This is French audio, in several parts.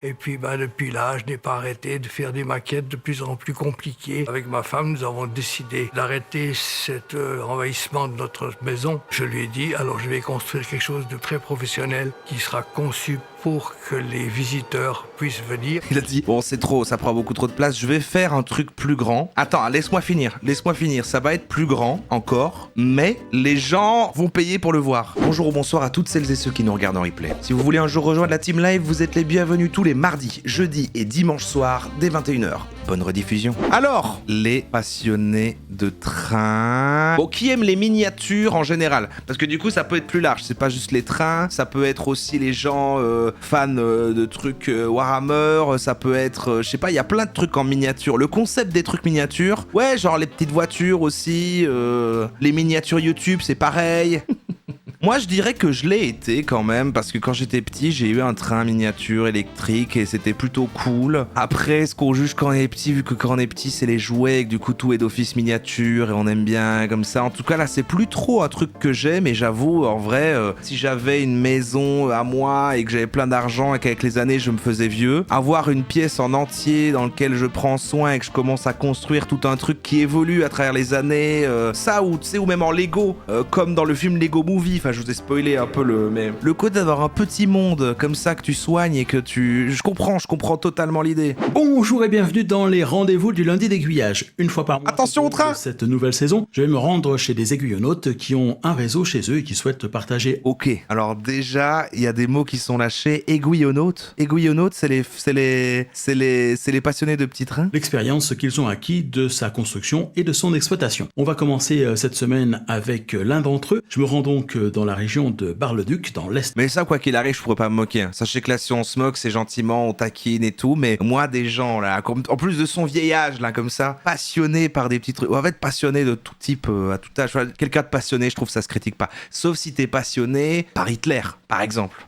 Et puis depuis là, je n'ai pas arrêté de faire des maquettes de plus en plus compliquées. Avec ma femme, nous avons décidé d'arrêter cet envahissement de notre maison. Je lui ai dit, alors je vais construire quelque chose de très professionnel qui sera conçu pour que les visiteurs puissent venir. Il a dit, bon c'est trop, ça prend beaucoup trop de place, je vais faire un truc plus grand. Attends, laisse-moi finir, ça va être plus grand encore, mais les gens vont payer pour le voir. Bonjour ou bonsoir à toutes celles et ceux qui nous regardent en replay. Si vous voulez un jour rejoindre la team live, vous êtes les bienvenus tous les mardis, jeudis et dimanches soirs dès 21h. Bonne rediffusion. Alors, les passionnés de train... Bon, qui aiment les miniatures en général? Parce que du coup, ça peut être plus large, c'est pas juste les trains, ça peut être aussi les gens fans de trucs Warhammer, ça peut être, je sais pas, il y a plein de trucs en miniature. Le concept des trucs miniatures, ouais, genre les petites voitures aussi, les miniatures YouTube, c'est pareil. Moi, je dirais que je l'ai été quand même, parce que quand j'étais petit, j'ai eu un train miniature électrique et c'était plutôt cool. Après, ce qu'on juge quand on est petit, vu que quand on est petit, c'est les jouets, et que du coup, tout est d'office miniature et on aime bien comme ça. En tout cas, là, c'est plus trop un truc que j'aime, mais j'avoue, en vrai, si j'avais une maison à moi et que j'avais plein d'argent et qu'avec les années, je me faisais vieux, avoir une pièce en entier dans laquelle je prends soin et que je commence à construire tout un truc qui évolue à travers les années, ça, ou tu sais, ou même en Lego, comme dans le film Lego Movie, enfin, je vous ai spoilé un peu mais le côté d'avoir un petit monde comme ça que tu soignes et que tu... Je comprends totalement l'idée. Bonjour et bienvenue dans les rendez-vous du lundi d'aiguillage. Une fois par mois, attention au train. Cette nouvelle saison, je vais me rendre chez des aiguillonautes qui ont un réseau chez eux et qui souhaitent partager. Ok, alors déjà, il y a des mots qui sont lâchés. Aiguillonautes. Aiguillonautes, c'est les passionnés de petits trains. L'expérience qu'ils ont acquis de sa construction et de son exploitation. On va commencer cette semaine avec l'un d'entre eux. Je me rends donc dans la région de Bar-le-Duc, dans l'Est. Mais ça, quoi qu'il arrive, je pourrais pas me moquer. Sachez que là, si on se moque, c'est gentiment, on taquine et tout, mais moi, des gens, là, en plus de son vieil âge, là, comme ça, passionnés par des petits trucs, ou en fait, passionnés de tout type, à tout âge. Quelqu'un de passionné, je trouve, ça se critique pas. Sauf si t'es passionné par Hitler, par exemple.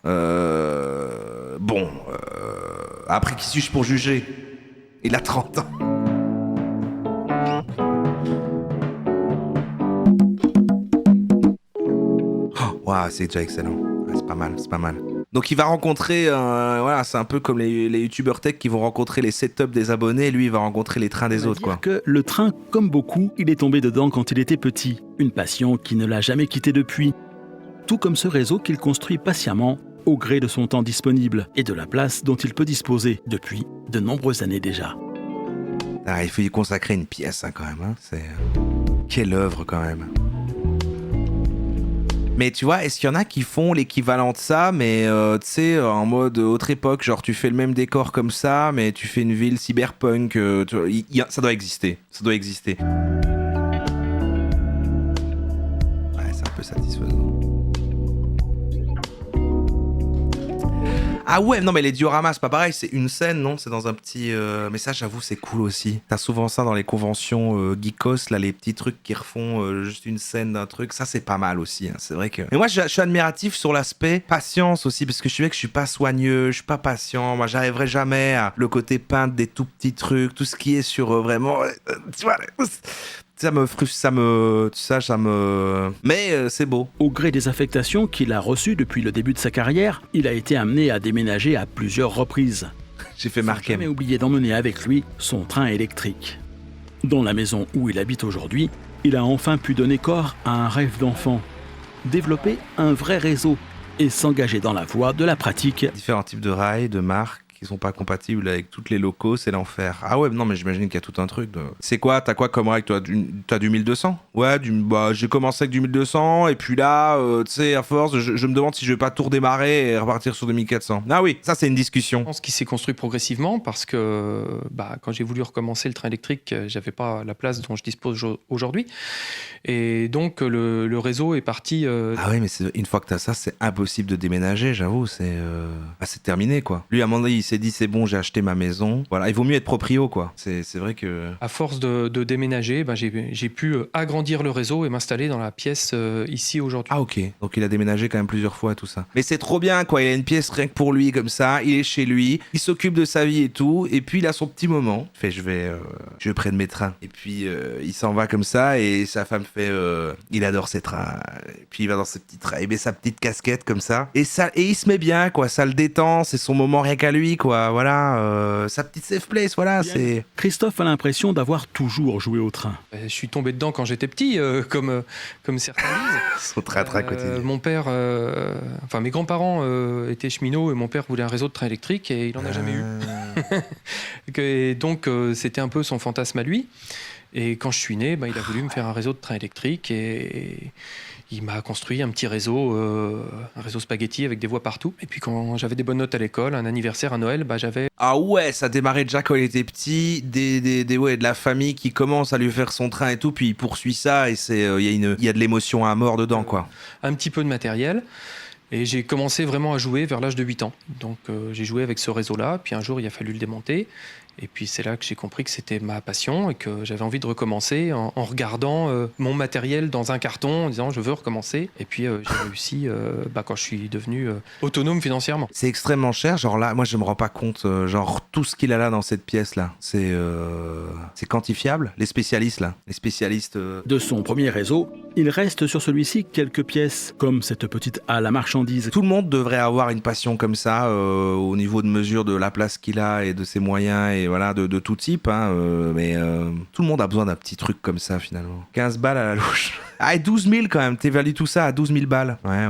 Après, qui suis-je pour juger? Il a 30 ans. Waouh, c'est déjà excellent. Ouais, c'est pas mal. Donc il va rencontrer, voilà, c'est un peu comme les youtubeurs tech qui vont rencontrer les setups des abonnés, lui il va rencontrer les trains des autres, quoi. Que le train, comme beaucoup, il est tombé dedans quand il était petit. Une passion qui ne l'a jamais quitté depuis. Tout comme ce réseau qu'il construit patiemment, au gré de son temps disponible et de la place dont il peut disposer depuis de nombreuses années déjà. Ah, il faut y consacrer une pièce, hein, quand même. Hein. C'est... Quelle œuvre, quand même. Mais tu vois, est-ce qu'il y en a qui font l'équivalent de ça, mais tu sais, en mode autre époque, genre tu fais le même décor comme ça, mais tu fais une ville cyberpunk, ça doit exister. Ça doit exister. Ouais, c'est un peu satisfaisant. Ah ouais, non mais les dioramas, c'est pas pareil, c'est une scène, non? C'est dans un petit... Mais ça, j'avoue, c'est cool aussi. T'as souvent ça dans les conventions geekos, là, les petits trucs qui refont juste une scène d'un truc. Ça, c'est pas mal aussi, hein. C'est vrai que... Mais moi, je suis admiratif sur l'aspect patience aussi, parce que je sais que je suis pas soigneux, je suis pas patient. Moi, j'arriverai jamais à le côté peindre des tout petits trucs, tout ce qui est sur vraiment... tu vois... Ça me frustre, Mais c'est beau. Au gré des affectations qu'il a reçues depuis le début de sa carrière, il a été amené à déménager à plusieurs reprises. J'ai fait marquer. Mais oublié d'emmener avec lui son train électrique. Dans la maison où il habite aujourd'hui, il a enfin pu donner corps à un rêve d'enfant. Développer un vrai réseau et s'engager dans la voie de la pratique. Différents types de rails, de marques qui sont pas compatibles avec toutes les locaux, c'est l'enfer. Ah ouais, non mais j'imagine qu'il y a tout un truc. C'est quoi, t'as quoi comme rail toi? T'as du 1200? Ouais, j'ai commencé avec du 1200 et puis là, tu sais, à force, je me demande si je vais pas tout redémarrer et repartir sur 2400. Ah oui, ça c'est une discussion. Je pense qu'il s'est construit progressivement parce que quand j'ai voulu recommencer le train électrique, j'avais pas la place dont je dispose aujourd'hui. Et donc le réseau est parti... Ah oui, mais une fois que t'as ça, c'est impossible de déménager, j'avoue, c'est terminé quoi. Lui à un moment donné, il s'est dit c'est bon, j'ai acheté ma maison. Voilà, il vaut mieux être proprio quoi. C'est vrai que... À force de déménager, j'ai pu agrandir le réseau et m'installer dans la pièce ici aujourd'hui. Ah ok, donc il a déménagé quand même plusieurs fois tout ça. Mais c'est trop bien quoi, il a une pièce rien que pour lui comme ça, il est chez lui, il s'occupe de sa vie et tout, et puis il a son petit moment. Il fait je vais près de mes trains. Et puis il s'en va comme ça et sa femme fait il adore ses trains. Et puis il va dans ses petits trains, il met sa petite casquette comme ça. Et il se met bien quoi, ça le détend, c'est son moment rien qu'à lui quoi. Voilà, sa petite safe place, voilà, c'est... Christophe a l'impression d'avoir toujours joué au train. Je suis tombé dedans quand j'étais petit, comme certains disent. Son train quotidien. Mon père, mes grands-parents étaient cheminots et mon père voulait un réseau de train électrique et il n'en a jamais eu. Et donc, c'était un peu son fantasme à lui. Et quand je suis né, il a voulu me faire un réseau de train électrique et il m'a construit un petit réseau, un réseau spaghetti avec des voies partout. Et puis quand j'avais des bonnes notes à l'école, un anniversaire, un Noël, j'avais... Ah ouais, ça démarrait déjà quand il était petit, de la famille qui commence à lui faire son train et tout, puis il poursuit ça et il y a de l'émotion à mort dedans, quoi. Un petit peu de matériel. Et j'ai commencé vraiment à jouer vers l'âge de 8 ans. Donc j'ai joué avec ce réseau-là, puis un jour il a fallu le démonter. Et puis c'est là que j'ai compris que c'était ma passion et que j'avais envie de recommencer en regardant mon matériel dans un carton en disant je veux recommencer. Et puis j'ai réussi quand je suis devenu autonome financièrement. C'est extrêmement cher, genre là, moi je me rends pas compte, genre tout ce qu'il a là dans cette pièce-là, c'est quantifiable, les spécialistes. De son premier réseau, il reste sur celui-ci quelques pièces, comme cette petite halle à marchandises. Tout le monde devrait avoir une passion comme ça, au niveau de mesure de la place qu'il a et de ses moyens et voilà, de tout type, mais tout le monde a besoin d'un petit truc comme ça finalement. 15 balles à la louche. Ah, et 12 000 quand même, t'évalues tout ça à 12 000 balles. Ouais.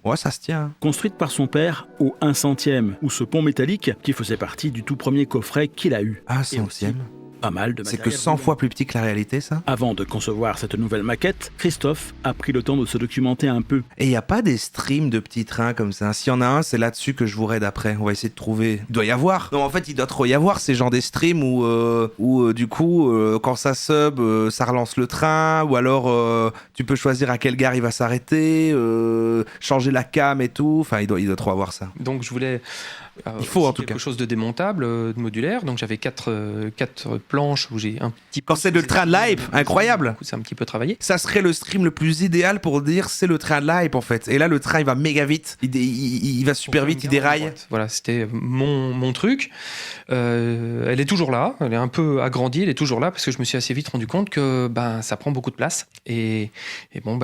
Ouais, ça se tient. Construite par son père au 1 centième, ou ce pont métallique qui faisait partie du tout premier coffret qu'il a eu. 1 centième. Pas mal de C'est matériel. que 100 fois plus petit que la réalité, ça. Avant de concevoir cette nouvelle maquette, Christophe a pris le temps de se documenter un peu. Et il n'y a pas des streams de petits trains comme ça. S'il y en a un, c'est là-dessus que je vous raide après. On va essayer de trouver. Il doit y avoir. Non, en fait, il doit trop y avoir ces genres des streams où du coup, quand ça sub, ça relance le train. Ou alors, tu peux choisir à quelle gare il va s'arrêter, changer la cam et tout. Enfin, il doit trop avoir ça. Donc, je voulais... il faut en tout quelque cas chose de démontable, de modulaire. Donc j'avais quatre planches où j'ai un petit. Quand c'est le train de l'hype, incroyable. C'est un petit peu travaillé. Ça serait le stream le plus idéal pour dire c'est le train de l'hype en fait. Et là le train il va méga vite, il va super vite, il déraille. Voilà, c'était mon truc. Elle est toujours là, elle est un peu agrandie, elle est toujours là parce que je me suis assez vite rendu compte que ça prend beaucoup de place et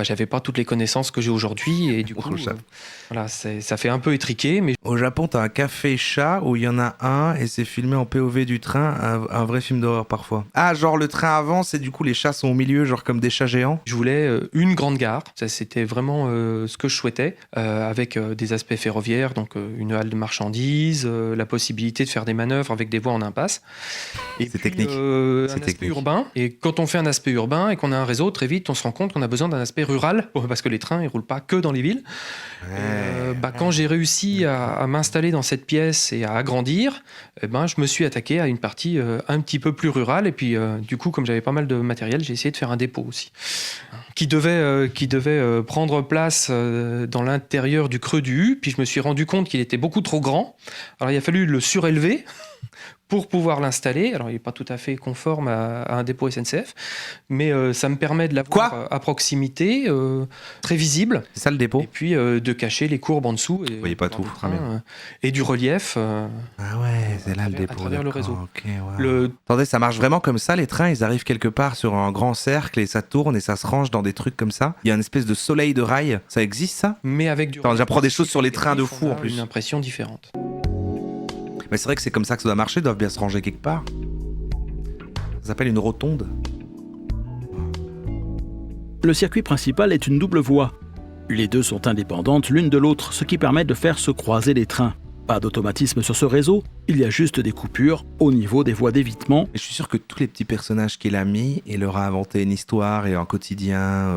j'avais pas toutes les connaissances que j'ai aujourd'hui et du coup voilà, ça fait un peu étriqué. Mais au Japon t'as un café chat où il y en a un et c'est filmé en POV du train, un vrai film d'horreur parfois. Ah, genre le train avance et du coup les chats sont au milieu, genre comme des chats géants. Je voulais une grande gare, ça c'était vraiment ce que je souhaitais, avec des aspects ferroviaires, donc une halle de marchandises, la possibilité de faire des manœuvres avec des voies en impasse. Et c'est puis, technique. Un aspect urbain. Et quand on fait un aspect urbain et qu'on a un réseau, très vite on se rend compte qu'on a besoin d'un aspect rural, parce que les trains ils roulent pas que dans les villes. Quand j'ai réussi à m'installer dans cette pièce et à agrandir, je me suis attaqué à une partie un petit peu plus rurale et puis du coup comme j'avais pas mal de matériel, j'ai essayé de faire un dépôt aussi qui devait prendre place dans l'intérieur du creux du U, puis je me suis rendu compte qu'il était beaucoup trop grand. Alors il a fallu le surélever pour pouvoir l'installer. Alors, il n'est pas tout à fait conforme à un dépôt SNCF, mais ça me permet de l'avoir à proximité, très visible. C'est ça le dépôt. Et puis de cacher les courbes en dessous. Vous voyez pas tout. Et du relief. Ah ouais, c'est là le dépôt. À travers le réseau. Okay, wow. Attendez, ça marche vraiment comme ça, les trains, ils arrivent quelque part sur un grand cercle et ça tourne et ça se range dans des trucs comme ça. Il y a une espèce de soleil de rail. Ça existe, ça? Mais avec du... J'apprends des choses sur les trains de fou en plus. Une impression différente. Mais c'est vrai que c'est comme ça que ça doit marcher, ils doivent bien se ranger quelque part. Ça s'appelle une rotonde. Le circuit principal est une double voie. Les deux sont indépendantes l'une de l'autre, ce qui permet de faire se croiser les trains. Pas d'automatisme sur ce réseau, il y a juste des coupures au niveau des voies d'évitement. Et je suis sûr que tous les petits personnages qu'il a mis, il leur a inventé une histoire et un quotidien.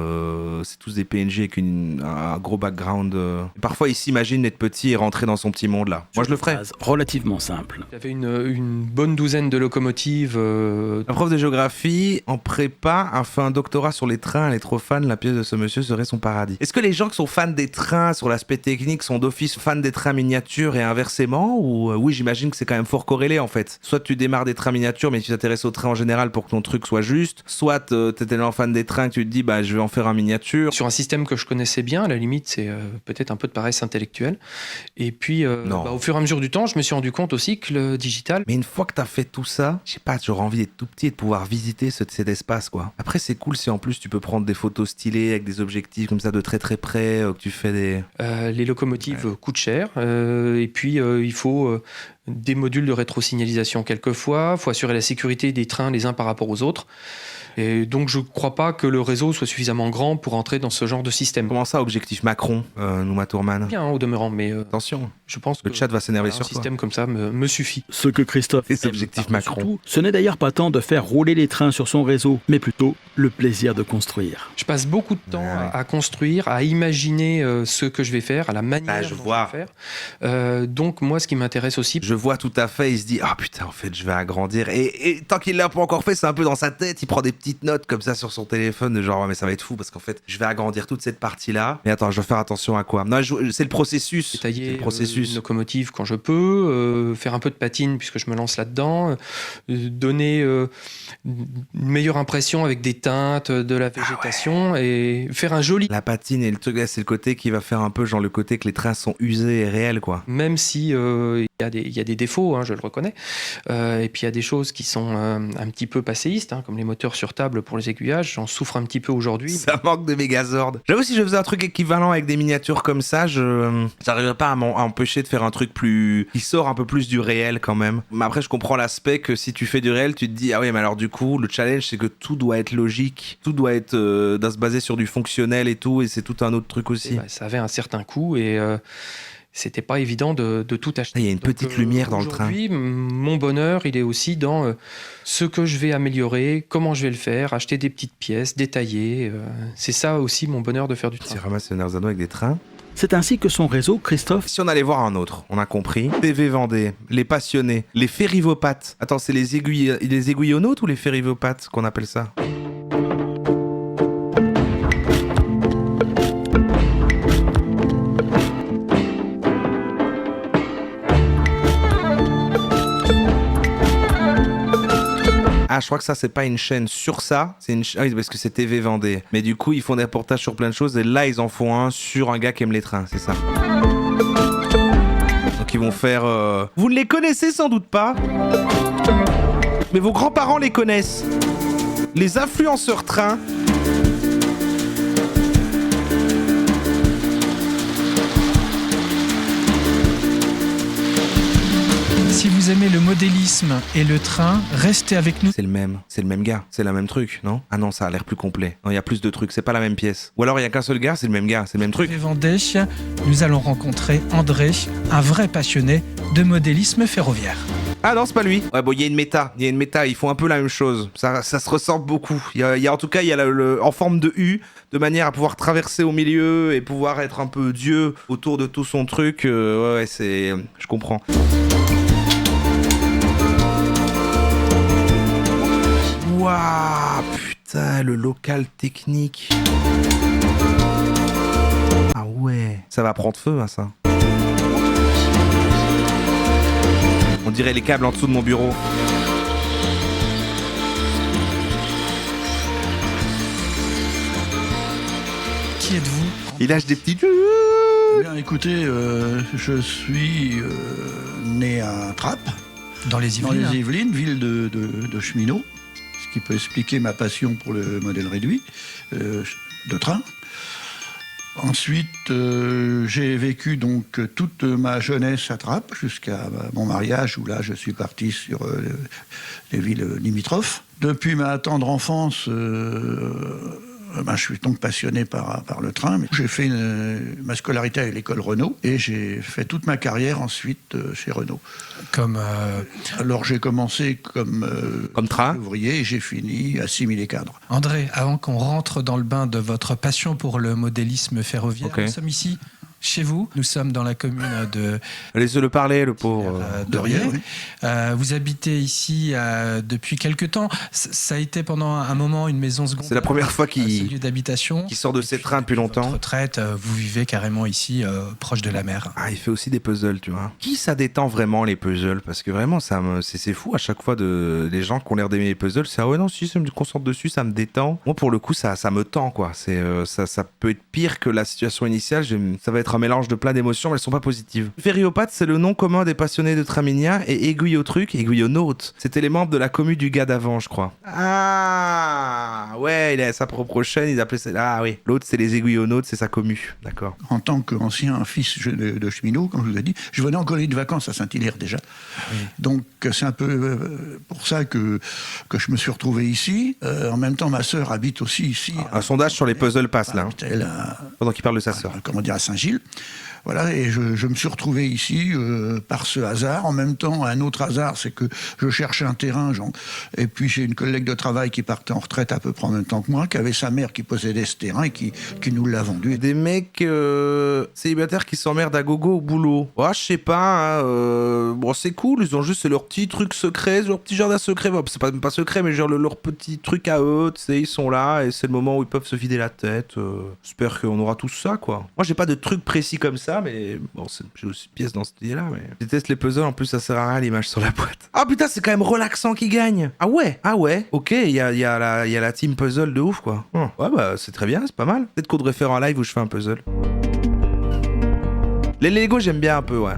C'est tous des PNJ avec un gros background. Parfois, il s'imagine être petit et rentrer dans son petit monde là. Moi, je le ferais. Relativement simple. Il y avait une bonne douzaine de locomotives. Un prof de géographie en prépa a fait un doctorat sur les trains. Elle est trop fan. La pièce de ce monsieur serait son paradis. Est-ce que les gens qui sont fans des trains sur l'aspect technique sont d'office fans des trains miniatures et inversement, ou oui, j'imagine que c'est quand même fort corrélé en fait. Soit tu démarres des trains miniatures mais tu t'intéresses aux trains en général pour que ton truc soit juste, soit t'es tellement fan des trains que tu te dis je vais en faire un miniature. Sur un système que je connaissais bien, à la limite c'est peut-être un peu de paresse intellectuelle. Et puis au fur et à mesure du temps, je me suis rendu compte aussi que le digital... Mais une fois que t'as fait tout ça, je sais pas, j'aurais envie d'être tout petit et de pouvoir visiter cet espace quoi. Après c'est cool si en plus tu peux prendre des photos stylées avec des objectifs comme ça de très très près, que tu fais des... les locomotives coûtent cher, et puis il faut des modules de rétrosignalisation quelquefois, il faut assurer la sécurité des trains les uns par rapport aux autres. Et donc je ne crois pas que le réseau soit suffisamment grand pour entrer dans ce genre de système. Comment ça, objectif Macron, Nouma Tourman? Bien au demeurant, mais Attention, je pense le que chat va s'énerver sur un toi. système comme ça me suffit. Ce que Christophe Les aime objectifs par-dessus Macron. tout, ce n'est d'ailleurs pas tant de faire rouler les trains sur son réseau, mais plutôt le plaisir de construire. Je passe beaucoup de temps Ah ouais. à construire, à imaginer ce que je vais faire, à la manière je dont vois. je vais faire. Donc moi, ce qui m'intéresse aussi, Je vois tout à fait, il se dit ah putain en fait je vais agrandir et tant qu'il l'a pas encore fait, c'est un peu dans sa tête, il prend des petites notes comme ça sur son téléphone de genre ouais, mais ça va être fou parce qu'en fait je vais agrandir toute cette partie là. Mais attends, je dois faire attention à quoi? Non, c'est le processus. C'est détailler le processus. une locomotive quand je peux, faire un peu de patine puisque je me lance là-dedans, donner une meilleure impression avec des teintes, de la végétation et faire un joli... La patine et le truc là, c'est le côté qui va faire un peu genre le côté que les trains sont usés et réels quoi. Même si il y a des défauts, hein, je le reconnais, et puis il y a des choses qui sont un petit peu passéistes, hein, comme les moteurs sur table pour les aiguillages, j'en souffre un petit peu aujourd'hui. Ça manque de Megazord. J'avoue, si je faisais un truc équivalent avec des miniatures comme ça, j'arriverais pas à m'empêcher de faire un truc qui sort un peu plus du réel quand même. Mais après, je comprends l'aspect que si tu fais du réel, tu te dis, ah oui, mais alors du coup, le challenge, c'est que tout doit être logique, tout doit être doit se baser sur du fonctionnel et tout, et c'est tout un autre truc aussi. Bah, ça avait un certain coût et c'était pas évident de tout acheter. Il y a une petite lumière dans le train. Aujourd'hui, mon bonheur, il est aussi dans ce que je vais améliorer, comment je vais le faire, acheter des petites pièces, détailler. C'est ça aussi mon bonheur de faire du train. Tu ramasses le Nerzano avec des trains. C'est ainsi que son réseau, Christophe, Si on allait voir un autre, on a compris. TV Vendée, les passionnés, les férivopathes. Attends, c'est les aiguillonautes ou les férivopathes qu'on appelle ça? Ah, je crois que ça, c'est pas une chaîne sur ça. C'est une ah oui, parce que c'est TV Vendée. Mais du coup, ils font des reportages sur plein de choses. Et là, ils en font un sur un gars qui aime les trains, c'est ça. Donc, ils vont faire... Vous ne les connaissez sans doute pas. Mais vos grands-parents les connaissent. Les influenceurs trains. Si vous aimez le modélisme et le train, restez avec nous. C'est le même gars, c'est le même truc, non? Ah non, ça a l'air plus complet. Non, il y a plus de trucs, c'est pas la même pièce. Ou alors il y a qu'un seul gars, c'est le même truc. Vendée, nous allons rencontrer André, un vrai passionné de modélisme ferroviaire. Ah non, c'est pas lui. Ouais, bon, il y a une méta, ils font un peu la même chose. Ça se ressemble beaucoup. Il y a en tout cas, il y a en forme de U, de manière à pouvoir traverser au milieu et pouvoir être un peu Dieu autour de tout son truc. Ouais, c'est... Je comprends. Waouh, putain, le local technique. Ah ouais, ça va prendre feu, hein, ça. On dirait les câbles en dessous de mon bureau. Qui êtes-vous? Il lâche des petits... Eh bien, écoutez, je suis né à Trappes, Dans les dans Yvelines. les Yvelines, ville de cheminots, ce qui peut expliquer ma passion pour le modèle réduit de train. Ensuite, j'ai vécu donc toute ma jeunesse à Trappes jusqu'à mon mariage où là je suis parti sur les villes limitrophes. Depuis ma tendre enfance, je suis donc passionné par le train. J'ai fait ma scolarité à l'école Renault et j'ai fait toute ma carrière ensuite chez Renault. Alors j'ai commencé comme train. ouvrier et j'ai fini assimiler cadre. André, avant qu'on rentre dans le bain de votre passion pour le modélisme ferroviaire, Ok. nous sommes ici chez vous. Nous sommes dans la commune de Laissez-le parler, le pauvre. de Riez. oui. Vous habitez ici depuis quelque temps. Ça a été pendant un moment une maison secondaire. C'est la première fois ce qu'il lieu d'habitation. sort de ses trains depuis longtemps. Votre retraite, vous vivez carrément ici, proche de la mer. Ah, il fait aussi des puzzles, tu vois. Qui ça détend vraiment les puzzles? Parce que vraiment, c'est fou à chaque fois les gens qui ont l'air d'aimer les puzzles. C'est ah ouais, non, si je me concentre dessus, ça me détend. Moi, pour le coup, ça me tend, quoi. Ça peut être pire que la situation initiale. Ça va être être un mélange de plein d'émotions, mais elles sont pas positives. Ferriopathe, c'est le nom commun des passionnés de Traminia, et aiguillonaute, c'était les membres de la commu du gars d'avant, je crois. Ah, ouais, il a sa propre chaîne, ils appelaient ça... Ah oui, l'autre, c'est les aiguillonautes, c'est sa commu, d'accord. En tant qu'ancien fils de cheminot, comme je vous ai dit, je venais en colonie de vacances à Saint-Hilaire déjà. Oui. Donc c'est un peu pour ça que je me suis retrouvé ici. En même temps, ma sœur habite aussi ici. Un sondage sur les puzzles passe là. Pendant qu'il parle de sa sœur. Comment dire, à Saint-Gilles. Voilà, et je me suis retrouvé ici par ce hasard. En même temps, un autre hasard, c'est que je cherchais un terrain. Et puis j'ai une collègue de travail qui partait en retraite à peu près en même temps que moi, qui avait sa mère qui possédait ce terrain et qui nous l'a vendu. Des mecs célibataires qui s'emmerdent à gogo au boulot. Oh, je sais pas, hein, bon, c'est cool, ils ont juste leur petit truc secret, leur petit jardin secret. Bon, c'est pas secret, mais genre leur petit truc à eux, tu sais, ils sont là et c'est le moment où ils peuvent se vider la tête. J'espère qu'on aura tous ça, quoi. Moi, j'ai pas de truc précis comme ça, mais bon, j'ai aussi une pièce dans cette idée-là, mais... Je déteste les puzzles, en plus ça sert à rien l'image sur la boîte. Ah putain, c'est quand même relaxant qui gagne. Ah ouais, ok, il y a la team puzzle de ouf, quoi. Ouais, bah c'est très bien, c'est pas mal. Peut-être qu'on devrait faire un live où je fais un puzzle. Les Lego, j'aime bien un peu, ouais.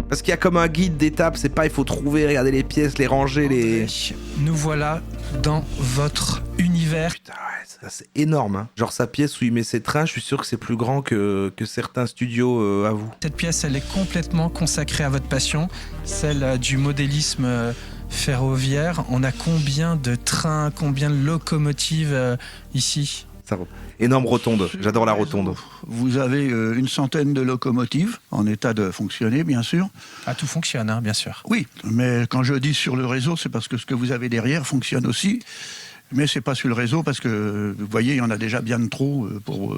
Parce qu'il y a comme un guide d'étapes, c'est pas il faut trouver, regarder les pièces, les ranger, les... Nous voilà dans votre univers. Putain, ouais, c'est énorme, hein. Genre sa pièce où il met ses trains, je suis sûr que c'est plus grand que certains studios à vous. Cette pièce, elle est complètement consacrée à votre passion, celle du modélisme ferroviaire. On a combien de trains, combien de locomotives ici ? Énorme rotonde, j'adore la rotonde. Vous avez une centaine de locomotives en état de fonctionner, bien sûr. Ah, tout fonctionne, hein, bien sûr. Oui, mais quand je dis sur le réseau, c'est parce que ce que vous avez derrière fonctionne aussi. Mais c'est pas sur le réseau parce que, vous voyez, il y en a déjà bien de trop pour...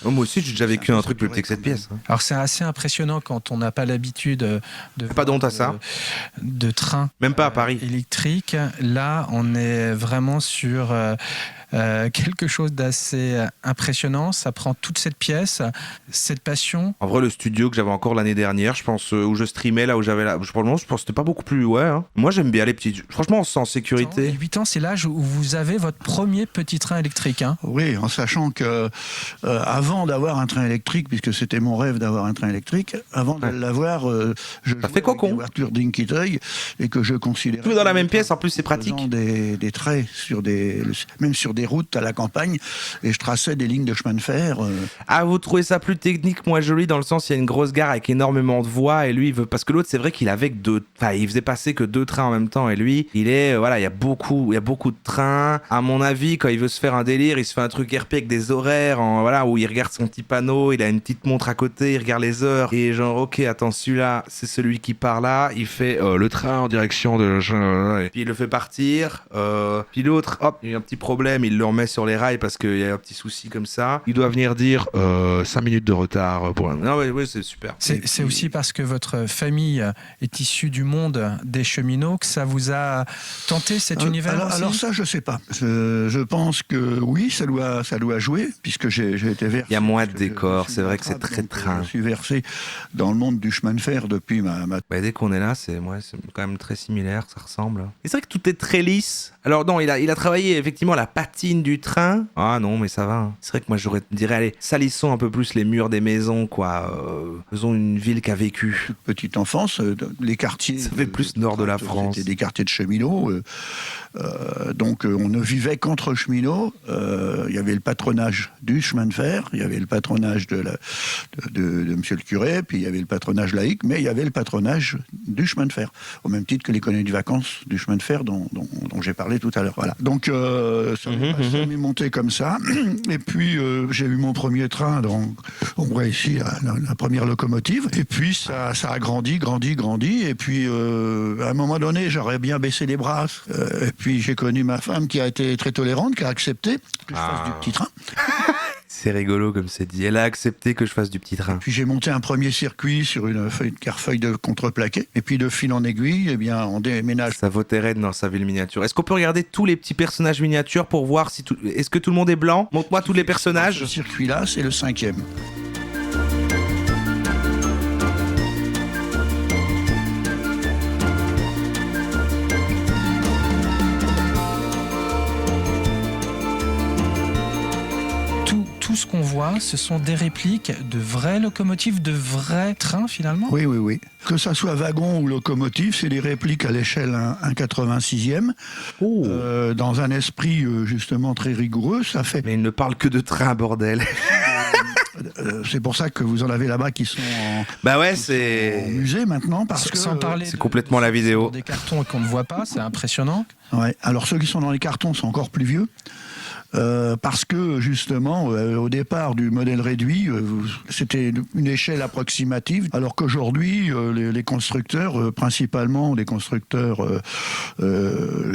Oh, moi aussi, j'ai déjà vécu un truc plus petit que cette pièce. Hein. Alors c'est assez impressionnant quand on n'a pas l'habitude de... Pas d'honte à ça. De train. Même pas à Paris. Électrique. Là, on est vraiment sur... quelque chose d'assez impressionnant, ça prend toute cette pièce, cette passion. En vrai, le studio que j'avais encore l'année dernière, je pense, où je streamais, là où j'avais là, je pense que c'était pas beaucoup plus, ouais. Hein. Moi, j'aime bien les petits. Franchement, on se sent en sécurité. 8 ans, c'est l'âge où vous avez votre premier petit train électrique. Hein. Oui, en sachant que avant d'avoir un train électrique, puisque c'était mon rêve d'avoir un train électrique, avant de l'avoir, je jouais fait quoi, avec des voitures Dinky Toy et que je considérais... Tout dans la même pièce, en plus, c'est pratique. Des traits sur même sur des routes à la campagne et je traçais des lignes de chemin de fer. Ah, vous trouvez ça plus technique, moins joli, dans le sens il y a une grosse gare avec énormément de voies et lui il veut, parce que l'autre c'est vrai qu'il avait que il faisait passer que 2 trains en même temps et lui il est voilà, il y a beaucoup de trains. À mon avis, quand il veut se faire un délire, il se fait un truc RP avec des horaires voilà, où il regarde son petit panneau, il a une petite montre à côté, il regarde les heures et genre ok, attends, celui-là c'est celui qui part là, il fait le train en direction de et puis il le fait partir, puis l'autre hop, il y a un petit problème, il le remet sur les rails parce qu'il y a un petit souci comme ça. Il doit venir dire 5 minutes de retard pour... Non, oui, c'est super. C'est aussi parce que votre famille est issue du monde des cheminots que ça vous a tenté cet univers aussi. Alors ça, je sais pas. Je pense que oui, ça doit jouer, puisque j'ai été versé... Il y a moins de décors, c'est vrai que c'est très train. Je suis versé dans le monde du chemin de fer depuis ma... Bah, dès qu'on est là, c'est quand même très similaire, ça ressemble. Et c'est vrai que tout est très lisse. Alors non, il a travaillé effectivement la patine du train. Ah non, mais ça va. Hein. C'est vrai que moi je dirais, allez, salissons un peu plus les murs des maisons, quoi. Faisons une ville qui a vécu. Toute petite enfance, les quartiers... Ça fait plus nord de la France. C'était des quartiers de cheminots. Donc on ne vivait qu'entre cheminots. Il y avait le patronage du chemin de fer, il y avait le patronage de monsieur le curé, puis il y avait le patronage laïque, mais il y avait le patronage du chemin de fer, au même titre que les colonies de vacances du chemin de fer dont j'ai parlé tout à l'heure. Voilà. Donc ça m'est monté comme ça. Et puis j'ai eu mon premier train, on voit ici la première locomotive, et puis ça a grandi, et puis à un moment donné, j'aurais bien baissé les bras, et puis j'ai connu ma femme qui a été très tolérante, qui a accepté que je fasse du petit train. C'est rigolo comme c'est dit. Elle a accepté que je fasse du petit train. Puis j'ai monté un premier circuit sur une feuille de contreplaqué. Et puis de fil en aiguille, eh bien, on déménage. Ça votait raide dans sa ville miniature. Est-ce qu'on peut regarder tous les petits personnages miniatures pour voir si tout... Est-ce que tout le monde est blanc? Montre-moi tous les personnages. Ce circuit-là, c'est le 5e. Ce qu'on voit voit, ce sont des répliques de vraies locomotives, de vrais trains finalement? Oui, oui, oui. Que ça soit wagon ou locomotive, c'est des répliques à l'échelle 1,86e. Dans un esprit justement très rigoureux, ça fait... Mais il ne parle que de train, bordel. C'est pour ça que vous en avez là-bas qui sont Bah ouais, au c'est... musée maintenant, parce que... Sans parler c'est complètement la vidéo. des cartons qu'on ne voit pas, c'est impressionnant. Ouais. Alors ceux qui sont dans les cartons sont encore plus vieux. Parce que justement, au départ du modèle réduit, c'était une échelle approximative, alors qu'aujourd'hui, les constructeurs, principalement les constructeurs,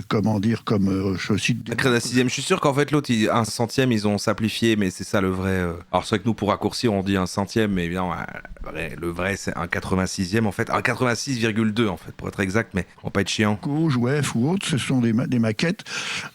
comment dire, comme je cite... La crédit à 6ème, je suis sûr qu'en fait l'autre, 1 centième, ils ont simplifié, mais c'est ça le vrai. Alors c'est vrai que nous, pour raccourcir, on dit 1 centième, mais évidemment, le vrai, c'est 1,86e en fait, 1,86,2 en fait, pour être exact, mais on va pas être chiant. Gauche, WEF ou autres, ce sont des maquettes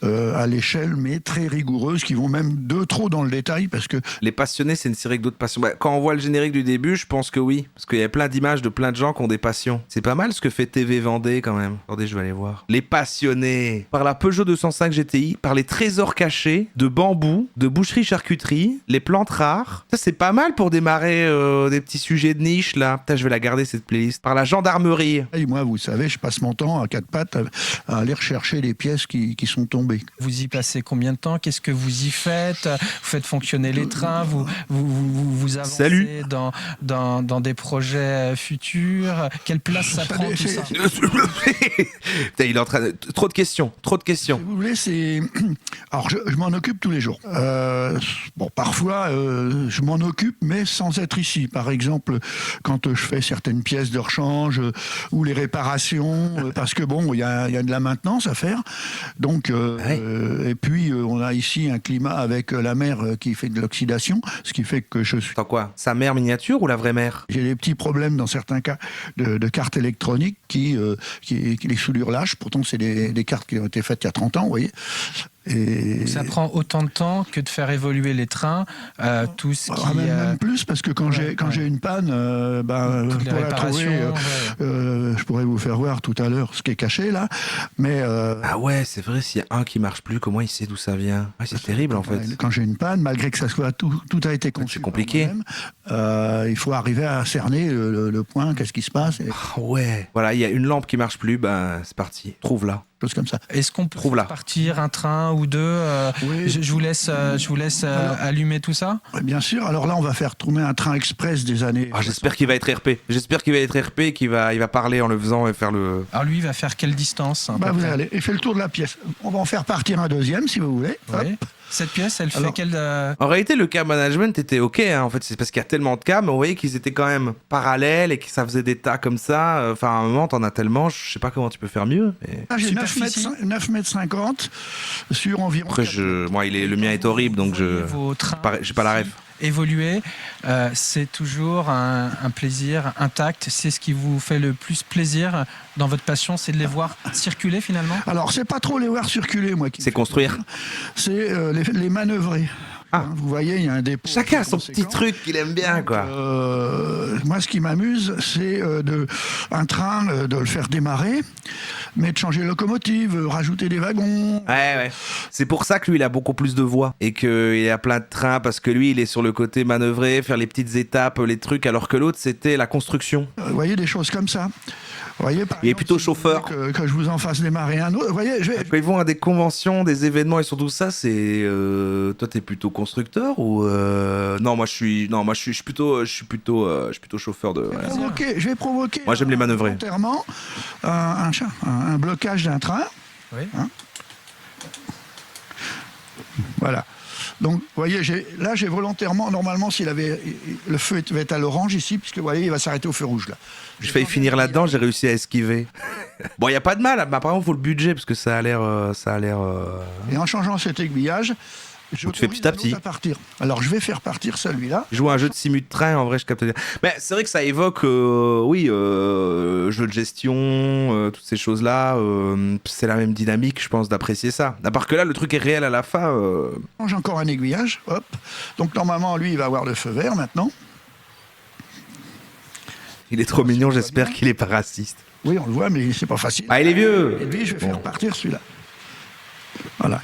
à l'échelle, mais très rigoureuses, qui vont même de trop dans le détail, parce que... Les passionnés, c'est une série avec d'autres passions. Bah, quand on voit le générique du début, je pense que oui, parce qu'il y a plein d'images de plein de gens qui ont des passions. C'est pas mal ce que fait TV Vendée quand même. Attendez, je vais aller voir. Les passionnés. Par la Peugeot 205 GTI, par les trésors cachés de bambou, de boucherie-charcuterie, les plantes rares. Ça, c'est pas mal pour démarrer des petits sujets de niche, là. Putain, je vais la garder, cette playlist. Par la gendarmerie. Et moi, vous savez, je passe mon temps à 4 pattes à aller rechercher les pièces qui sont tombées. Vous y passez combien de temps? Qu'est-ce que vous y faites? Vous faites fonctionner les trains? Vous avancez Salut. dans des projets futurs? Quelle place ça prend tout ça? Putain, il est en train de... Trop de questions. Si vous voulez, c'est... Alors, je m'en occupe tous les jours. Bon, parfois, je m'en occupe, mais sans être ici. Par exemple, quand je fais certaines pièces de rechange ou les réparations, parce que bon, il y a de la maintenance à faire. Donc, et puis, on a ici un climat avec la mer qui fait de l'oxydation, ce qui fait que je suis... Attends quoi? Sa mère miniature ou la vraie mère? J'ai des petits problèmes dans certains cas de cartes électroniques qui les soudures lâchent. Pourtant, c'est des cartes qui ont été faites il y a 30 ans, vous voyez. Et... Ça prend autant de temps que de faire évoluer les trains, tout ce qui... même plus, parce que quand j'ai une panne, toutes les pour la trouver, réparations, je pourrais vous faire voir tout à l'heure ce qui est caché là. Mais, Ah ouais, c'est vrai, s'il y a un qui marche plus, comment il sait d'où ça vient? Ouais, c'est terrible en fait. Quand j'ai une panne, malgré que ça soit tout a été conçu, c'est compliqué. Il faut arriver à cerner le point, qu'est-ce qui se passe. Et... Ah ouais. Voilà, il y a une lampe qui marche plus, ben c'est parti. Trouve-la. Choses comme ça. Est-ce qu'on peut Trouve-la. partir un train ou deux? Oui. Je vous laisse allumer tout ça. Bien sûr. Alors là, on va faire tourner un train express des années. Ah, j'espère qu'il va être RP. J'espère qu'il va être RP et qu'il va parler en le faisant et faire le... Alors lui, il va faire quelle distance à peu Vous près? allez, et fait le tour de la pièce. On va en faire partir un deuxième, si vous voulez. Oui. Hop. Cette pièce, elle fait Alors- quelle... En réalité, le cam management était ok, hein. En fait, c'est parce qu'il y a tellement de cams, mais on voyait qu'ils étaient quand même parallèles et que ça faisait des tas comme ça. Enfin, à un moment, t'en as tellement, je sais pas comment tu peux faire mieux. Mais... J'ai Superficie. 9 mètres 50 sur environ... Après, moi, le mien est horrible, donc Vos trains j'ai pas la ref. évoluer, c'est toujours un plaisir intact. C'est ce qui vous fait le plus plaisir dans votre passion, c'est de les voir circuler finalement? Alors, c'est pas trop les voir circuler, moi. C'est construire. C'est les manœuvrer. Ah. Hein, vous voyez, il y a un dépôt. Chacun a son petit conséquent. truc qu'il aime bien, quoi. Moi, ce qui m'amuse, c'est un train, de le faire démarrer, mais de changer de locomotive, rajouter des wagons. Ouais. C'est pour ça que lui, il a beaucoup plus de voix. Et qu'il a plein de trains, parce que lui, il est sur le côté manœuvrer, faire les petites étapes, les trucs, alors que l'autre, c'était la construction. Vous voyez, des choses comme ça. Vous voyez, par Il est exemple, plutôt si vous chauffeur. voulez que je vous en fasse démarrer un autre. Vous voyez, Quand ils vont à des conventions, des événements et surtout ça, c'est... Toi, t'es plutôt constructeur ou... Non, moi, je suis plutôt chauffeur de... voilà. je vais provoquer Moi, j'aime les manœuvrer. volontairement un blocage d'un train. Oui. Hein. Voilà. Donc, vous voyez, j'ai volontairement, normalement, le feu devait être à l'orange ici, puisque vous voyez, il va s'arrêter au feu rouge là. J'ai failli finir là-dedans, j'ai réussi à esquiver. Bon, il n'y a pas de mal, mais apparemment, il faut le budget, parce que ça a l'air... Et en changeant cet aiguillage, je tu fais petit à petit. à partir. Alors, je vais faire partir celui-là. Je joue à un jeu de simu de train, en vrai, je capte bien. Mais c'est vrai que ça évoque, jeu de gestion, toutes ces choses-là. C'est la même dynamique, je pense, d'apprécier ça. À part que là, le truc est réel à la fin. Change encore un aiguillage, hop. Donc, normalement, lui, il va avoir le feu vert maintenant. Il est trop mignon, j'espère qu'il est pas raciste. Oui, on le voit, mais c'est pas facile. Ah, il est vieux! Et puis, je vais faire partir celui-là. Voilà.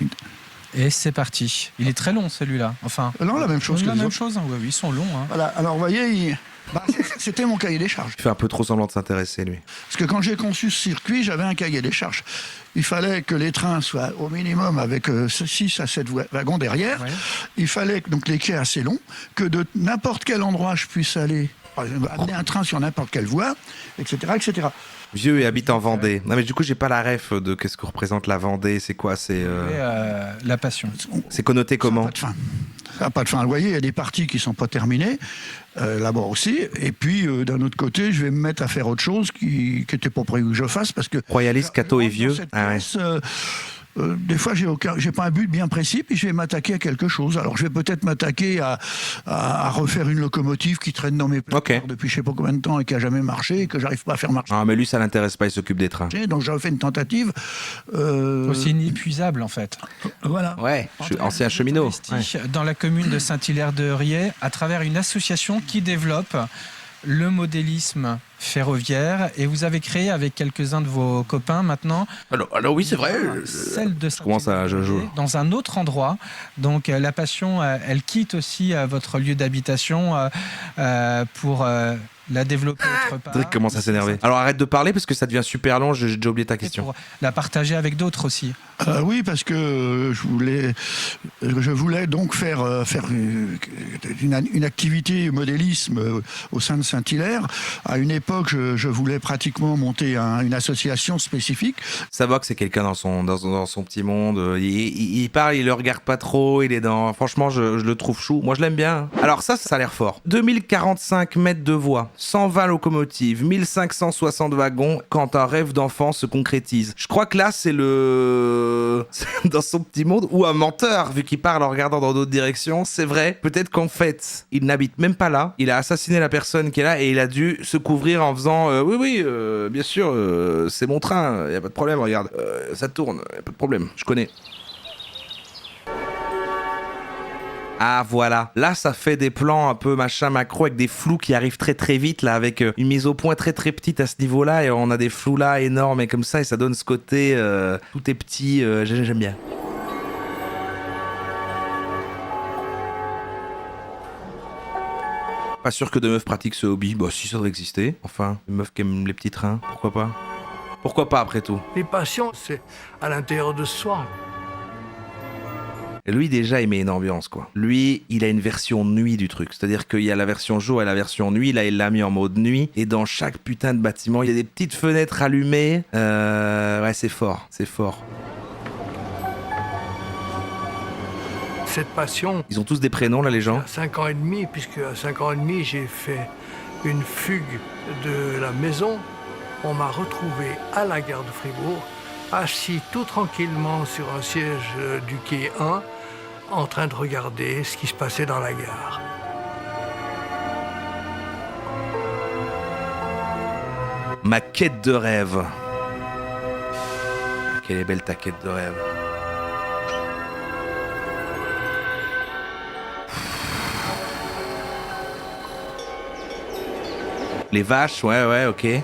Et c'est parti. Il est très long celui-là. Enfin, Non, la même chose que la les même autres. chose. Oui, ils sont longs. Hein. Voilà, alors vous voyez, c'était mon cahier des charges. Il fait un peu trop semblant de s'intéresser, lui. Parce que quand j'ai conçu ce circuit, j'avais un cahier des charges. Il fallait que les trains soient au minimum avec 6 à 7 wagons derrière. Ouais. Il fallait donc les quais assez longs, que de n'importe quel endroit je puisse aller, par exemple, amener un train sur n'importe quelle voie, etc., etc. Vieux et habite en Vendée. Non mais du coup j'ai pas la ref de qu'est-ce que représente la Vendée, c'est quoi, c'est La passion. c'est connoté comment? Ça n'a pas de fin. Ça n'a pas de fin. Vous voyez, il y a des parties qui ne sont pas terminées, là-bas aussi. Et puis, d'un autre côté, je vais me mettre à faire autre chose qui n'était pas prévu que je fasse. Parce que Royaliste, Cato et dans vieux. cette Ah ouais. pièce, des fois, j'ai pas un but bien précis, puis je vais m'attaquer à quelque chose. Alors, je vais peut-être m'attaquer à refaire une locomotive qui traîne dans mes placards depuis je sais pas combien de temps et qui a jamais marché et que j'arrive pas à faire marcher. Ah mais lui ça l'intéresse pas, il s'occupe des trains. Donc, j'ai fait une tentative. Aussi inépuisable en fait. Voilà. Ouais, je suis ancien cheminot. Investi dans la commune de Saint-Hilaire-de-Riez à travers une association qui développe le modélisme ferroviaire et vous avez créé avec quelques-uns de vos copains maintenant Alors oui c'est vrai. celle de commence à Saint-Hilaire-de-Riez dans un autre endroit. Donc la passion elle quitte aussi votre lieu d'habitation pour la développer autre part. Cédric commence à s'énerver. Alors arrête de parler parce que ça devient super long, j'ai déjà oublié ta Et question. pour la partager avec d'autres aussi. Oui, parce que je voulais donc faire une activité modélisme au sein de Saint-Hilaire. À une époque, je voulais pratiquement monter une association spécifique. Ça va que c'est quelqu'un dans son petit monde. Il parle, il le regarde pas trop. Il est dans. Franchement, je le trouve chou. Moi, je l'aime bien. Alors ça a l'air fort. 2045 mètres de voie, 120 locomotives, 1560 wagons. Quand un rêve d'enfant se concrétise. Je crois que là, c'est dans son petit monde ou un menteur vu qu'il parle en regardant dans d'autres directions. C'est vrai. Peut-être qu'en fait, il n'habite même pas là. Il a assassiné la personne qui est là et il a dû se couvrir en faisant oui, bien sûr, c'est mon train, y a pas de problème, regarde, ça tourne, y a pas de problème, je connais. Ah voilà, là ça fait des plans un peu machin macro avec des flous qui arrivent très très vite là, avec une mise au point très très petite à ce niveau-là et on a des flous là énormes et comme ça et ça donne ce côté tout est petit, j'aime bien. Pas sûr que de meufs pratiquent ce hobby. Bah si, ça doit exister. Enfin, une meuf qui aime les petits trains, pourquoi pas? Pourquoi pas après tout? Les passions, c'est à l'intérieur de soi. Et lui déjà il met une ambiance quoi. Lui, il a une version nuit du truc. C'est-à-dire qu'il y a la version jour et la version nuit. Là, il l'a mis en mode nuit. Et dans chaque putain de bâtiment, il y a des petites fenêtres allumées. Ouais, c'est fort, c'est fort. Cette passion, Ils ont tous des prénoms là les gens. à 5 ans et demi, puisque à 5 ans et demi, j'ai fait une fugue de la maison. On m'a retrouvé à la gare de Fribourg, assis tout tranquillement sur un siège du quai 1, en train de regarder ce qui se passait dans la gare. Ma quête de rêve. Quelle est belle ta quête de rêve. Les vaches, ouais, ok. Il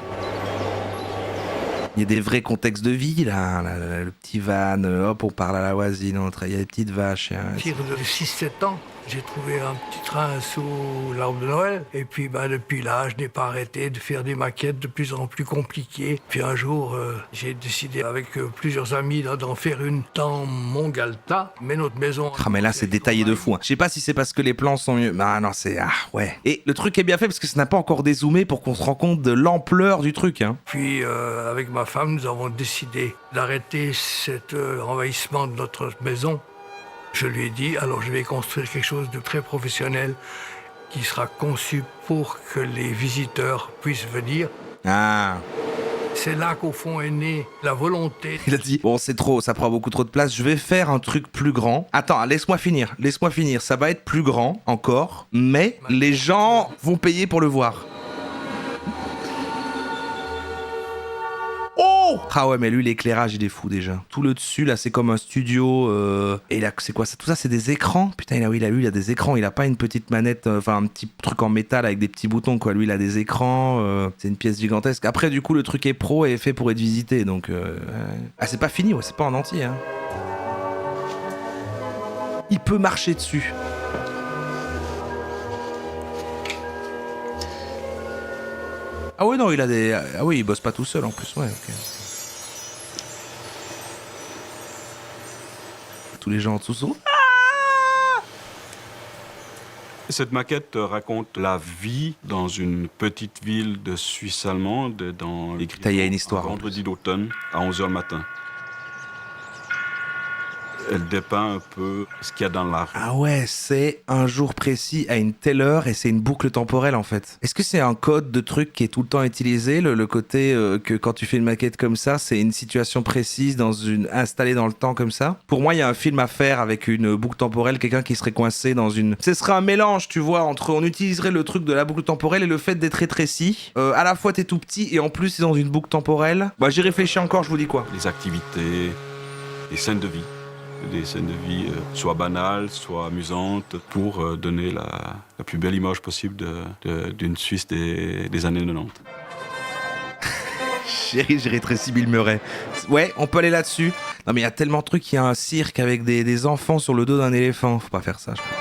y a des vrais contextes de vie, là. Le petit van, hop, on parle à la voisine, il y a des petites vaches. À partir de 6-7 ans, j'ai trouvé un petit train sous l'arbre de Noël. Et puis, depuis là, je n'ai pas arrêté de faire des maquettes de plus en plus compliquées. Puis un jour, j'ai décidé avec plusieurs amis d'en faire une dans Montgalta. Mais notre maison... Ah mais là c'est détaillé de fou. Hein. Je sais pas si c'est parce que les plans sont mieux. Ah non c'est... Ah ouais. Et le truc est bien fait parce que ça n'a pas encore dézoomé pour qu'on se rende compte de l'ampleur du truc. Hein. Puis, avec ma femme, nous avons décidé d'arrêter cet envahissement de notre maison. Je lui ai dit, alors je vais construire quelque chose de très professionnel qui sera conçu pour que les visiteurs puissent venir. Ah. C'est là qu'au fond est née la volonté. Il a dit, bon c'est trop, ça prend beaucoup trop de place, je vais faire un truc plus grand. Attends, laisse-moi finir, ça va être plus grand encore, mais les gens vont payer pour le voir. Oh! Ah ouais, mais lui, l'éclairage, il est fou déjà. Tout le dessus, là, c'est comme un studio. Et là, c'est quoi ça? Tout ça, c'est des écrans? Putain, il a des écrans. Il a pas une petite manette, enfin, un petit truc en métal avec des petits boutons, quoi. Lui, il a des écrans. C'est une pièce gigantesque. Après, du coup, le truc est pro et est fait pour être visité. Donc, ah, c'est pas fini, ouais, c'est pas en entier, hein. il peut marcher dessus. Ah ouais, non, il a des... Ah oui, il bosse pas tout seul en plus, ouais, ok. Tous les gens en dessous sont... Cette maquette raconte la vie dans une petite ville de Suisse allemande dans les Il y a une histoire. vendredi d'automne à 11h le matin. Elle dépeint un peu ce qu'il y a dans la rue. Ah ouais, c'est un jour précis à une telle heure et c'est une boucle temporelle en fait. Est-ce que c'est un code de truc qui est tout le temps utilisé, le côté que quand tu fais une maquette comme ça, c'est une situation précise installée dans le temps comme ça? Pour moi, il y a un film à faire avec une boucle temporelle, quelqu'un qui serait coincé dans une... Ce serait un mélange, tu vois, entre on utiliserait le truc de la boucle temporelle et le fait d'être rétréci. À la fois t'es tout petit et en plus t'es dans une boucle temporelle. Bah j'y réfléchis encore, je vous dis quoi. Les activités, les scènes de vie. Des scènes de vie soit banales, soit amusantes, pour donner la plus belle image possible d'une Suisse des années 90. Chérie, j'ai rétréci Bill Murray. Ouais, on peut aller là-dessus. Non mais il y a tellement de trucs, il y a un cirque avec des enfants sur le dos d'un éléphant. Faut pas faire ça, je crois.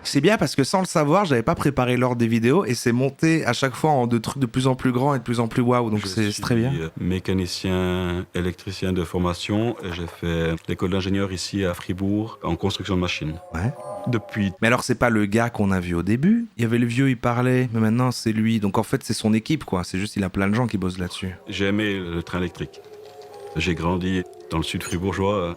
C'est bien parce que sans le savoir, j'avais pas préparé l'ordre des vidéos et c'est monté à chaque fois en de trucs de plus en plus grands et de plus en plus waouh, donc c'est très bien. Je suis mécanicien, électricien de formation et j'ai fait l'école d'ingénieur ici à Fribourg en construction de machines. Ouais. Depuis. Mais alors c'est pas le gars qu'on a vu au début. Il y avait le vieux, il parlait, mais maintenant c'est lui. Donc en fait c'est son équipe quoi. C'est juste il a plein de gens qui bossent là-dessus. J'ai aimé le train électrique. J'ai grandi dans le sud fribourgeois.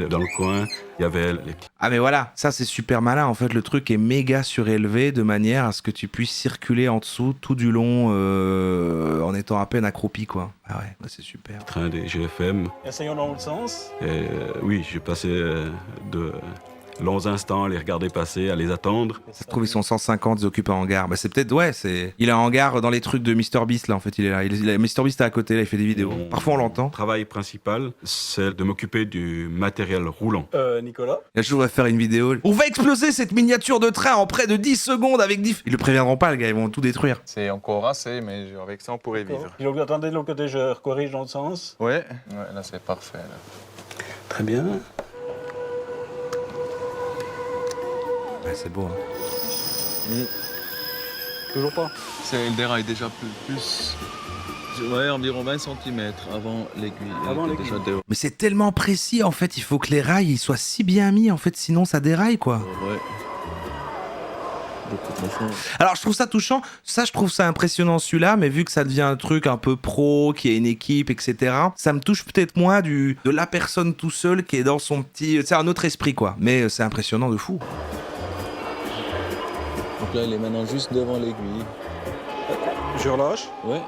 Dans le coin, il y avait les... Ah mais voilà, ça c'est super malin. En fait, le truc est méga surélevé de manière à ce que tu puisses circuler en dessous tout du long en étant à peine accroupi, quoi. Ah ouais, bah c'est super. Train des GFM. Essayons dans l'autre sens. Et, oui, j'ai passé de longs instants à les regarder passer, à les attendre. Ça se trouve, ils sont 150, ils occupent un hangar. Bah c'est peut-être, ouais, c'est... Il a un hangar dans les trucs de MrBeast, là, en fait, il est là. MrBeast est à côté, là, il fait des vidéos. Parfois, on l'entend. Mon travail principal, c'est de m'occuper du matériel roulant. Nicolas. Là, je voudrais faire une vidéo. On va exploser cette miniature de train en près de 10 secondes avec 10... Ils le préviendront pas, le gars, ils vont tout détruire. C'est encore assez, mais avec ça, on pourrait vivre. Donc attendez de l'autre côté, je corrige dans le sens. Ouais, là, c'est parfait. Là. Très bien. Ouais, c'est beau, hein. Toujours pas. Le déraille déjà plus ouais, environ 20 cm avant l'aiguille. Avant Elle était l'aiguille. déjà dehors. Mais c'est tellement précis, en fait, il faut que les rails ils soient si bien mis, en fait, sinon ça déraille, quoi. Ouais. De toute façon. Alors je trouve ça touchant, ça je trouve ça impressionnant celui-là, mais vu que ça devient un truc un peu pro, qui a une équipe, etc., ça me touche peut-être moins de la personne tout seul qui est dans son petit... C'est un autre esprit, quoi, mais c'est impressionnant de fou. Donc là, il est maintenant juste devant l'aiguille. Je relâche. Ouais.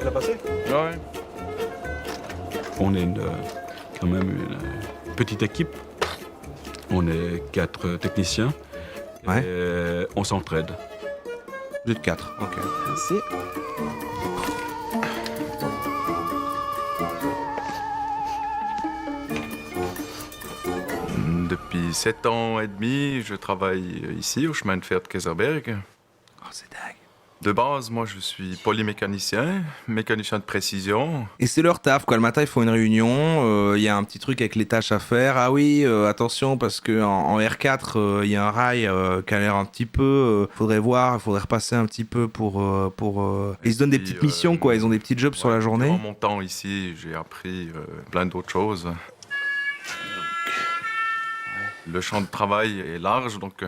Il a passé. Ouais. On est quand même une petite équipe. On est 4 techniciens. Ouais. Et on s'entraide. Vous êtes 4, ok. Merci. Depuis 7 ans et demi, je travaille ici au chemin de fer de Kaiserberg. Oh, c'est dingue. De base, moi, je suis polymécanicien, mécanicien de précision. Et c'est leur taf, quoi. Le matin, ils font une réunion, il y a un petit truc avec les tâches à faire. Ah oui, attention, parce que en R4, il y a un rail qui a l'air un petit peu... faudrait voir, il faudrait repasser un petit peu pour... Ils se donnent des petites missions, quoi. Ils ont des petits jobs sur la journée. Durant mon temps ici, j'ai appris plein d'autres choses. Le champ de travail est large, donc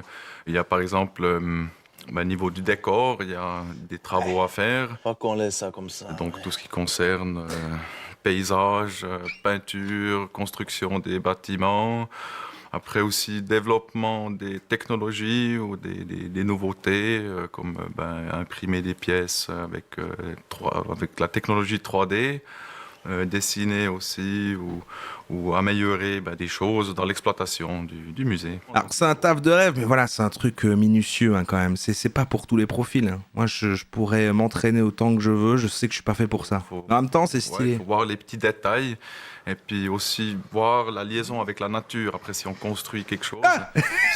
il y a par exemple... au niveau du décor, il y a des travaux à faire. Pas qu'on laisse ça comme ça. Donc tout ce qui concerne paysage, peinture, construction des bâtiments. Après aussi développement des technologies ou des nouveautés, comme imprimer des pièces avec la technologie 3D, dessiner aussi ou ou améliorer des choses dans l'exploitation du musée. Alors c'est un taf de rêve, mais voilà, c'est un truc minutieux hein, quand même. C'est pas pour tous les profils. Hein. Moi, je pourrais m'entraîner autant que je veux. Je sais que je suis pas fait pour ça. En même temps, c'est stylé. Il faut voir les petits détails et puis aussi voir la liaison avec la nature. Après, si on construit quelque chose,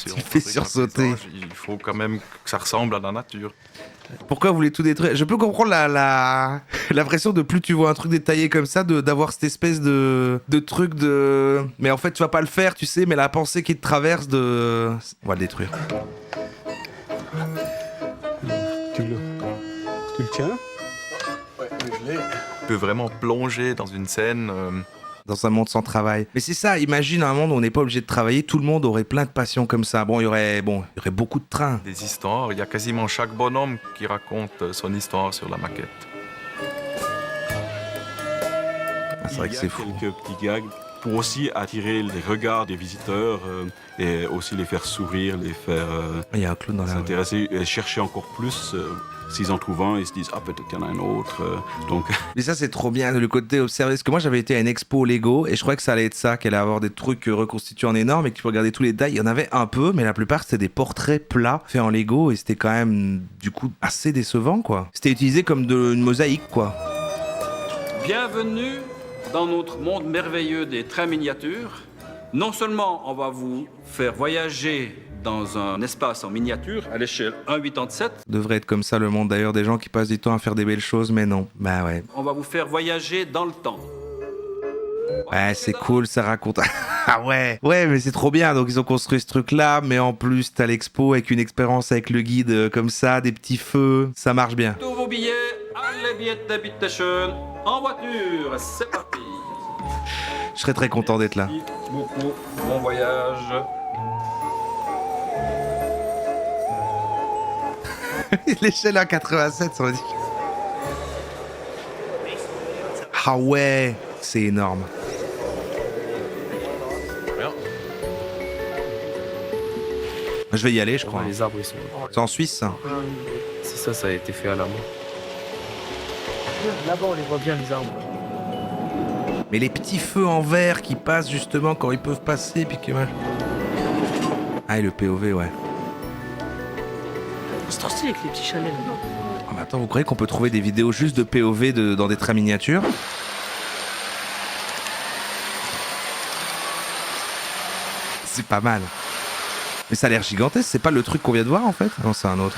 si on fais fabrique un sursauter. paysage, il faut quand même que ça ressemble à la nature. Pourquoi vous voulez tout détruire? Je peux comprendre l'impression de plus tu vois un truc détaillé comme ça, d'avoir cette espèce de truc de... Mais en fait, tu vas pas le faire, tu sais, mais la pensée qui te traverse de... On va le détruire. Tu le tiens? Ouais, je l'ai. On peut vraiment plonger dans une scène... Dans un monde sans travail. Mais c'est ça, imagine un monde où on n'est pas obligé de travailler, tout le monde aurait plein de passions comme ça. Bon, il y aurait beaucoup de trains. Des histoires, il y a quasiment chaque bonhomme qui raconte son histoire sur la maquette. Ah, c'est vrai que c'est fou. Il y a quelques petits gags pour aussi attirer les regards des visiteurs et aussi les faire sourire, les faire Il y a un clown dans la rue. s'intéresser et chercher encore plus. S'ils en trouvent un, ils se disent « Ah, peut-être qu'il y en a un autre. » Donc... Mais ça, c'est trop bien, le côté observer. Parce que moi, j'avais été à une expo Lego et je croyais que ça allait être ça, qu'elle allait avoir des trucs reconstitués en énorme et que tu peux regarder tous les détails. Il y en avait un peu, mais la plupart, c'était des portraits plats faits en Lego et c'était quand même, du coup, assez décevant, quoi. C'était utilisé comme une mosaïque, quoi. Bienvenue dans notre monde merveilleux des trains miniatures. Non seulement on va vous faire voyager dans un espace en miniature à l'échelle 1,87. Devrait être comme ça le monde d'ailleurs, des gens qui passent du temps à faire des belles choses, mais non. Bah ouais. On va vous faire voyager dans le temps. Ouais, c'est cool, ça raconte. Ah ouais. Ouais, mais c'est trop bien. Donc ils ont construit ce truc-là, mais en plus t'as l'expo avec une expérience avec le guide comme ça, des petits feux, ça marche bien. Tous vos billets, allez billets d'habitation, en voiture, c'est parti. Je serais très content d'être là. Merci beaucoup, bon voyage. L'échelle à 87, ça veut dire. Ah ouais, c'est énorme. Je vais y aller, je crois. Les arbres, ils sont... C'est en Suisse, ça. C'est ça a été fait à la main. Là-bas, on les voit bien, les arbres. Mais les petits feux en verre qui passent justement quand ils peuvent passer, puis que... Ah, et le POV, ouais. C'est trop stylé avec les petits chalets. Ah, mais attends, vous croyez qu'on peut trouver des vidéos juste de POV dans des trains miniatures? C'est pas mal. Mais ça a l'air gigantesque, c'est pas le truc qu'on vient de voir en fait? Non, c'est un autre.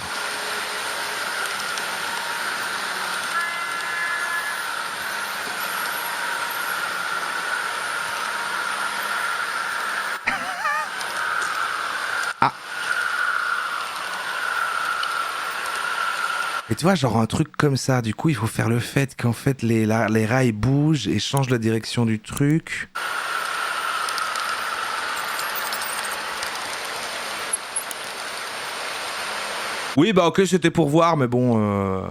Ah. Et tu vois, genre un truc comme ça, du coup, il faut faire le fait qu'en fait les rails bougent et changent la direction du truc. Oui, bah ok, c'était pour voir, mais bon...